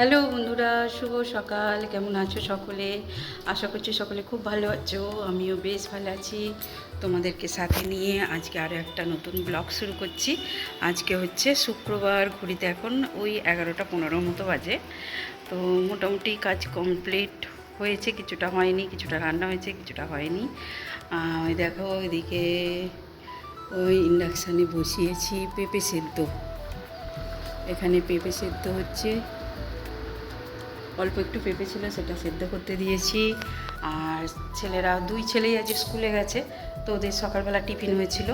Hello বন্ধুরা, শুভ সকাল। কেমন আছো সকলে? আশা করছি সকলে খুব ভালো আছো। আমিও বেশ ভালো আছি। তোমাদেরকে সাথে নিয়ে আজকে আরও একটা নতুন ব্লগ শুরু করছি। আজকে হচ্ছে শুক্রবার, ঘড়িতে এখন ওই 11টা 15 মতো বাজে। তো মোটামুটি কাজ কমপ্লিট হয়েছে, কিছুটা হয়নি, কিছুটা রান্না হয়েছে, কিছুটা হয়নি। ওই দেখো ওইদিকে ওই ইন্ডাকশানে বসিয়েছি পেঁপে সেদ্ধ। এখানে পেঁপে সেদ্ধ হচ্ছে, অল্প একটু পেঁপে ছিল, সেটা সেদ্ধ করতে দিয়েছি। আর ছেলেরা, দুই ছেলেই আজ স্কুলে গেছে, তো ওদের সকালবেলা টিফিন হয়েছিল।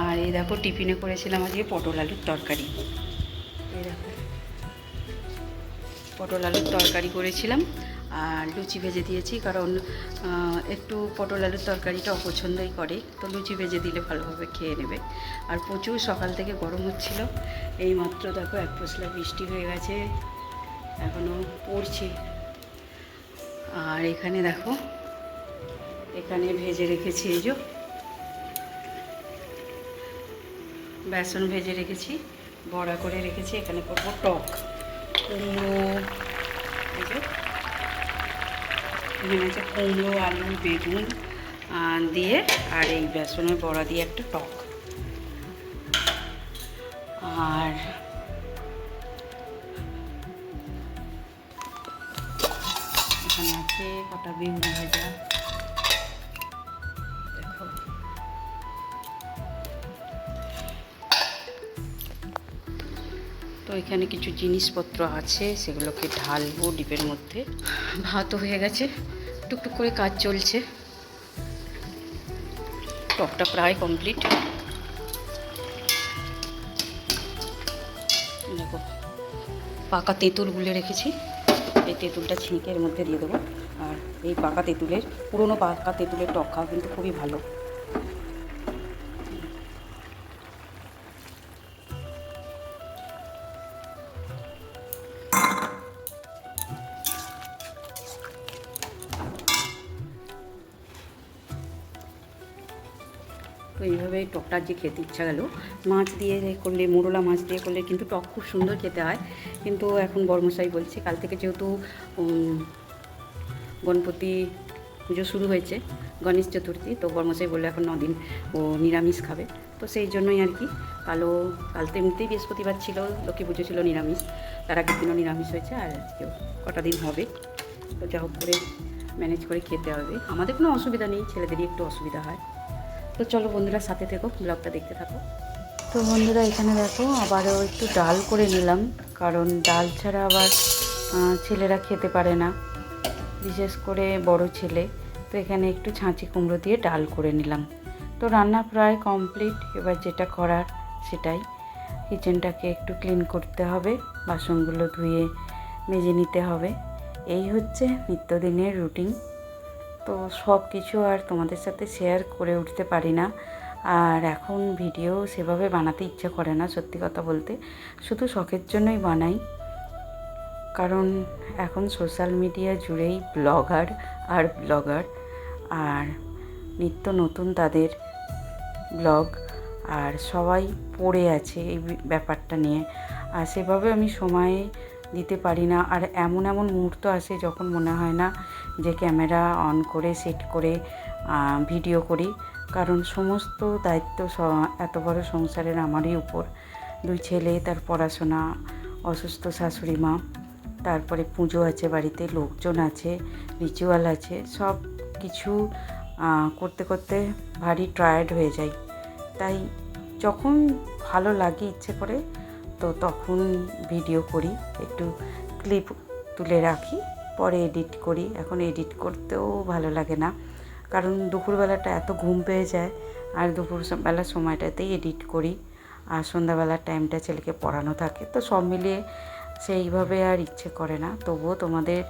আর এই দেখো টিফিনে করেছিলাম আজকে পটল আলুর তরকারি। এই দেখো পটল আলুর তরকারি করেছিলাম আর লুচি ভেজে দিয়েছি, কারণ একটু পটল আলুর তরকারিটা অপছন্দই করে, তো লুচি ভেজে দিলে ভালোভাবে খেয়ে নেবে। আর প্রচুর সকাল থেকে গরম হচ্ছিল, এই মাত্র দেখো এক পশলা বৃষ্টি হয়ে গেছে, এখনও পড়ছে। আর এখানে দেখো, এখানে ভেজে রেখেছি, এই যে বেসন ভেজে রেখেছি, বড়া করে রেখেছি। এখানে করবো টক কুমড়ো, এই যে এখানে আছে কুমড়ো, আলু, বেগুন দিয়ে, আর এই বেসনের বড়া দিয়ে একটা টক। আর এখানে আছে কটা বেগুন ভাজা, দেখো। তো এখানে কিছু জিনিসপত্র আছে, সেগুলোকে ঢালবো ডিপের মধ্যে। ভাতও হয়ে গেছে, টুকটুক করে কাজ চলছে। টকটা প্রায় কমপ্লিট। দেখো পাকা তেঁতুল গুলে রেখেছি, এই তেঁতুলটা ছিঁকে এর মধ্যে দিয়ে দেবো। আর এই পাকা তেঁতুলের, পুরনো পাকা তেঁতুলের টক খাওয়া কিন্তু খুবই ভালো। তো এইভাবে টকটা যে খেতে ইচ্ছা গেল, মাছ দিয়ে করলে, মোরলা মাছ দিয়ে করলে কিন্তু টক খুব সুন্দর খেতে হয়। কিন্তু এখন বর্মশাই বলছে, কাল থেকে যেহেতু গণপতি পুজো শুরু হয়েছে, গণেশ চতুর্থী, তো বর্মশাই বললে এখন 9 দিন ও নিরামিষ খাবে। তো সেই জন্যই আর কি, কাল তো এমনিতেই বৃহস্পতিবার ছিল, লক্ষ্মী পুজো ছিল নিরামিষ, তার আগের দিনও নিরামিষ হয়েছে, আর আজকেও কটা দিন হবে। তো যা হোক করে ম্যানেজ করে খেতে হবে, আমাদের কোনো অসুবিধা নেই, ছেলেদেরই একটু অসুবিধা হয়। তো চলো বন্ধুরা, সাথে থেকো, ব্লগটা দেখতে থাকো। তো বন্ধুরা এখানে দেখো আবারও একটু ডাল করে নিলাম, কারণ ডাল ছাড়া আবার ছেলেরা খেতে পারে না, বিশেষ করে বড় ছেলে। তো এখানে একটু ছাঁচি কুমড়ো দিয়ে ডাল করে নিলাম। তো রান্না প্রায় কমপ্লিট, এবার যেটা করার সেটাই। কিচেনটাকে একটু ক্লিন করতে হবে, বাসনগুলো ধুয়ে মেজে নিতে হবে। এই হচ্ছে নিত্যদিনের রুটিন। তো সব কিছু আর তোমাদের সাথে শেয়ার করে উঠতে পারি না, আর এখন ভিডিও সেভাবে বানাতে ইচ্ছে করে না, সত্যি কথা বলতে। শুধু শখের জন্যই বানাই, কারণ এখন সোশ্যাল মিডিয়া জুড়েই ব্লগার আর ব্লগার, আর নিত্য নতুন তাদের ব্লগ, আর সবাই পড়ে আছে এই ব্যাপারটা নিয়ে। আর সেভাবে আমি সময় দিতে পারি না। আর এমন এমন মুহূর্ত আসে যখন মনে হয় না যে ক্যামেরা অন করে সেট করে ভিডিও করি, কারণ সমস্ত দায়িত্ব এত বড় সংসারের আমারই উপর। 2 ছেলে, তার পড়াশোনা, অসুস্থ শাশুড়ি মা, তারপরে পুজো আছে বাড়িতে, লোকজন আছে, রিচুয়াল আছে, সব কিছু করতে করতে ভারী টায়ার্ড হয়ে যাই। তাই যখন ভালো লাগে, ইচ্ছে করে, তো তখন ভিডিও করি, একটু ক্লিপ তুলে রাখি, পরে এডিট করি। এখন এডিট করতেও ভালো লাগে না, কারণ দুপুরবেলাটা এত ঘুম পেয়ে যায়, আর দুপুরবেলার সময়টাতেই এডিট করি, আর সন্ধ্যাবেলার টাইমটা ছেলেকে পড়ানো থাকে, তো সব মিলিয়ে সেইভাবে আর ইচ্ছে করে না। তবুও তোমাদের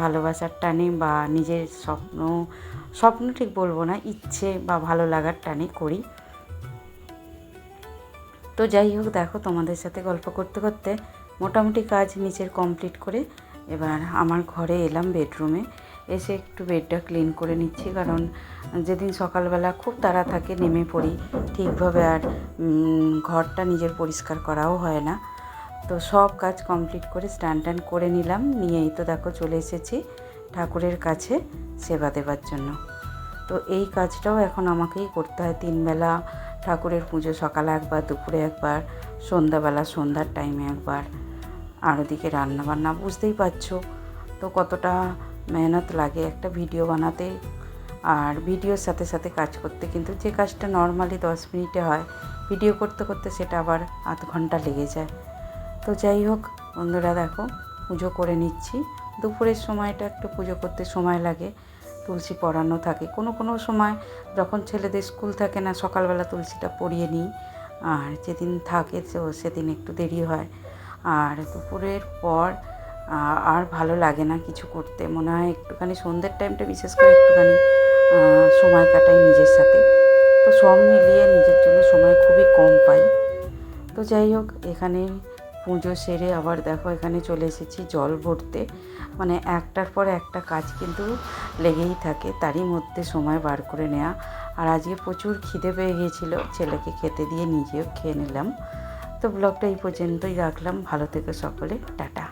ভালোবাসার টানে বা নিজের স্বপ্ন ঠিক বলবো না, ইচ্ছে বা ভালো লাগার টানে করি। তো যাই হোক, দেখো তোমাদের সাথে গল্প করতে করতে মোটামুটি কাজ নিচের কমপ্লিট করে এবার আমার ঘরে এলাম, বেডরুমে এসে একটু বেডটা ক্লিন করে নিচ্ছি, কারণ যেদিন সকালবেলা খুব তাড়া থাকে নেমে পড়ি, ঠিকভাবে আর ঘরটা নিজের পরিষ্কার করাও হয় না। তো তো সব কাজ কমপ্লিট করে স্নান টান করে নিলাম, নিয়েই তো দেখো চলে এসেছি ঠাকুরের কাছে সেবা দেবার জন্য। তো এই কাজটাও এখন আমাকেই করতে হয় 3 বেলা ঠাকুরের পুজো, সকালে একবার, দুপুরে একবার, সন্ধ্যাবেলা সন্ধ্যার টাইমে একবার, আর ওদিকে রান্নাবান্না বুঝতেই পারছো তো কতটা মেহনত লাগে একটা ভিডিও বানাতে। আর ভিডিওর সাথে সাথে কাজ করতে কিন্তু যে কাজটা নর্মালি 10 মিনিটে হয়, ভিডিও করতে করতে সেটা আবার আধ ঘন্টা লেগে যায়। তো যাই হোক বন্ধুরা, দেখো পুজো করে নিচ্ছি। দুপুরের সময়টা একটু পুজো করতে সময় লাগে, তুলসী পড়ানো থাকে। কোনো সময় যখন ছেলেদের স্কুল থাকে না, সকালবেলা তুলসীটা পড়িয়ে নিই, আর যেদিন থাকে সেদিন একটু দেরি হয়। আর দুপুরের পর আর ভালো লাগে না কিছু করতে, মনে হয় একটুখানি সন্ধ্যের টাইমটা বিশেষ করে একটুখানি সময় কাটাই নিজের সাথে। তো সব মিলিয়ে নিজের জন্য সময় খুবই কম পাই। তো যাই হোক, এখানে পুজো সেরে আবার দেখো এখানে চলে এসেছি জল ভরতে। মানে একটার পর একটা কাজ কিন্তু লেগেই থাকে, তারই মধ্যে সময় বার করে নেওয়া। আর আজকে প্রচুর খিদে পেয়ে গিয়েছিলো, ছেলেকে খেতে দিয়ে নিজেও খেয়ে নিলাম। তো ব্লগটা এই পর্যন্তই রাখলাম। ভালো থেকো সকলে, টাটা।